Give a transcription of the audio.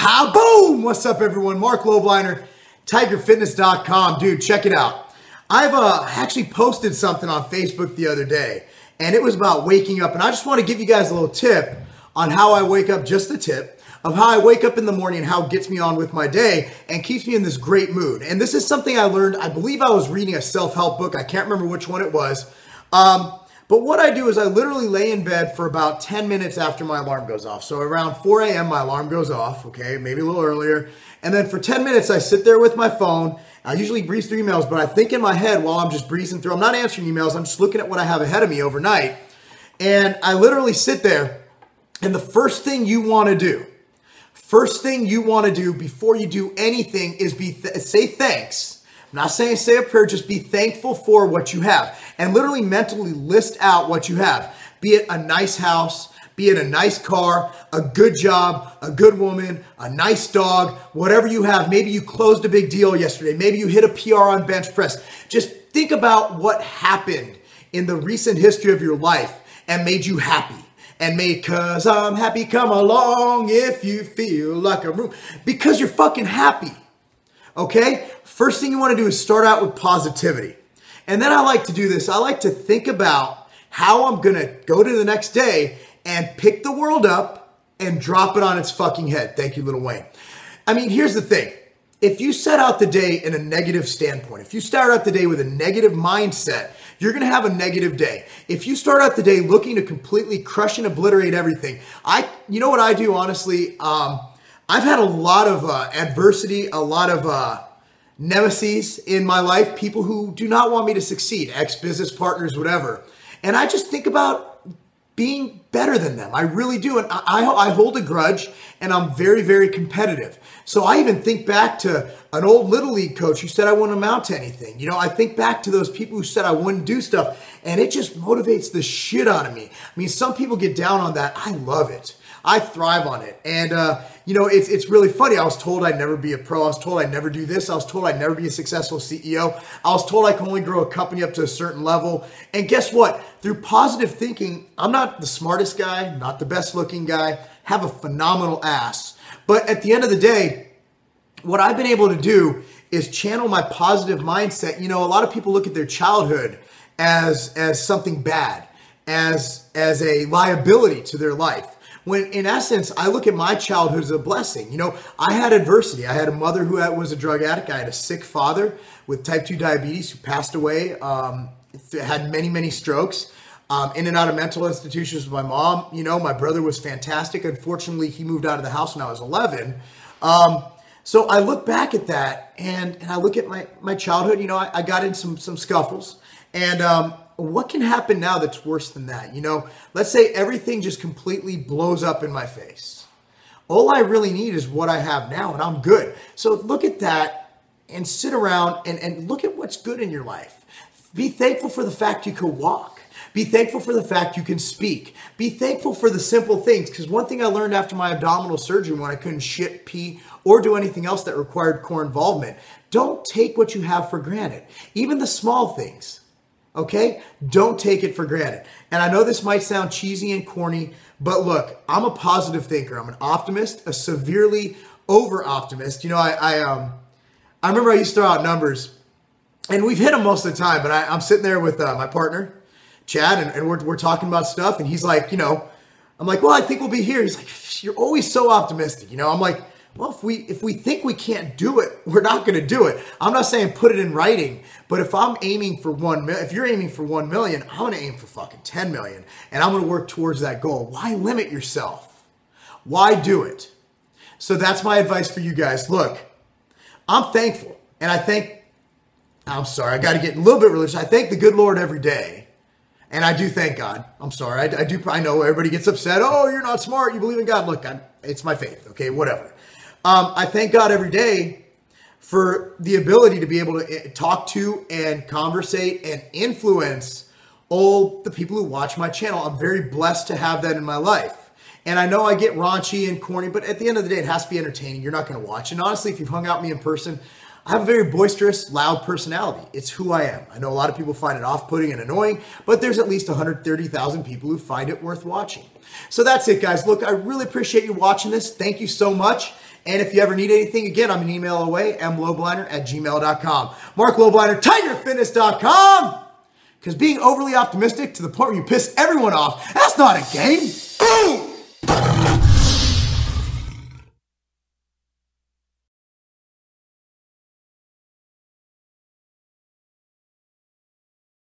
Ha boom! What's up, everyone? Marc Lobliner, TigerFitness.com. Dude, check it out. I've actually posted something on Facebook the other day, and it was about waking up. And I just want to give you guys a little tip on how I wake up, just the tip of how I wake up in the morning and how it gets me on with my day and keeps me in this great mood. And this is something I learned, I believe I was reading a self-help book. I can't remember which one it was. But what I do is I literally lay in bed for about 10 minutes after my alarm goes off. So around 4 a.m. my alarm goes off, okay, maybe a little earlier. And then for 10 minutes I sit there with my phone. I usually breeze through emails, but I think in my head while I'm just breezing through, I'm not answering emails, I'm just looking at what I have ahead of me overnight. And I literally sit there, and the first thing you want to do before you do anything is say thanks. I'm not saying say a prayer, just be thankful for what you have. And literally mentally list out what you have. Be it a nice house, be it a nice car, a good job, a good woman, a nice dog, whatever you have. Maybe you closed a big deal yesterday. Maybe you hit a PR on bench press. Just think about what happened in the recent history of your life and made you happy. And made, cause I'm happy, come along if you feel like a room. Because you're fucking happy. Okay? First thing you want to do is start out with positivity. And then I like to do this. I like to think about how I'm going to go to the next day and pick the world up and drop it on its fucking head. Thank you, Little Wayne. I mean, here's the thing. If you set out the day in a negative standpoint, if you start out the day with a negative mindset, you're going to have a negative day. If you start out the day looking to completely crush and obliterate everything, you know what I do, honestly? I've had a lot of adversity, a lot of nemesis in my life, people who do not want me to succeed, ex-business partners, whatever. And I just think about being better than them. I really do. And I hold a grudge, and I'm very, very competitive. So I even think back to an old Little League coach who said I wouldn't amount to anything. You know, I think back to those people who said I wouldn't do stuff, and it just motivates the shit out of me. I mean, some people get down on that. I love it. I thrive on it. And, you know, it's really funny. I was told I'd never be a pro. I was told I'd never do this. I was told I'd never be a successful CEO. I was told I could only grow a company up to a certain level. And guess what? Through positive thinking, I'm not the smartest guy, not the best looking guy, have a phenomenal ass. But at the end of the day, what I've been able to do is channel my positive mindset. You know, a lot of people look at their childhood as something bad, as a liability to their life. When in essence, I look at my childhood as a blessing. You know, I had adversity. I had a mother who was a drug addict. I had a sick father with type 2 diabetes who passed away, had many, many strokes, in and out of mental institutions with my mom. You know, my brother was fantastic. Unfortunately, he moved out of the house when I was 11. So I look back at that and I look at my childhood. You know, I got in some scuffles. And what can happen now that's worse than that? You know, let's say everything just completely blows up in my face. All I really need is what I have now, and I'm good. So look at that and sit around and look at what's good in your life. Be thankful for the fact you can walk. Be thankful for the fact you can speak. Be thankful for the simple things. Because one thing I learned after my abdominal surgery when I couldn't shit, pee, or do anything else that required core involvement, don't take what you have for granted. Even the small things. Okay? Don't take it for granted. And I know this might sound cheesy and corny, but look, I'm a positive thinker. I'm an optimist, a severely over-optimist. You know, I remember I used to throw out numbers, and we've hit them most of the time, but I'm sitting there with my partner, Chad, and we're talking about stuff, and he's like, you know, I'm like, well, I think we'll be here. He's like, you're always so optimistic. You know, I'm like, well, if we think we can't do it, we're not going to do it. I'm not saying put it in writing, but if I'm aiming for if you're aiming for 1 million, I'm going to aim for fucking 10 million, and I'm going to work towards that goal. Why limit yourself? Why do it? So that's my advice for you guys. Look, I'm thankful, and I'm sorry, I got to get a little bit religious. I thank the good Lord every day. And I do thank God. I'm sorry. I know everybody gets upset. Oh, you're not smart. You believe in God. Look, it's my faith. Okay, whatever. I thank God every day for the ability to be able to talk to and conversate and influence all the people who watch my channel. I'm very blessed to have that in my life. And I know I get raunchy and corny, but at the end of the day, it has to be entertaining. You're not going to watch. And honestly, if you've hung out with me in person, I have a very boisterous, loud personality. It's who I am. I know a lot of people find it off-putting and annoying, but there's at least 130,000 people who find it worth watching. So that's it, guys. Look, I really appreciate you watching this. Thank you so much. And if you ever need anything, again, I'm an email away, mlobliner@gmail.com. Marc Lobliner, TigerFitness.com. Because being overly optimistic to the point where you piss everyone off, that's not a game. Boom!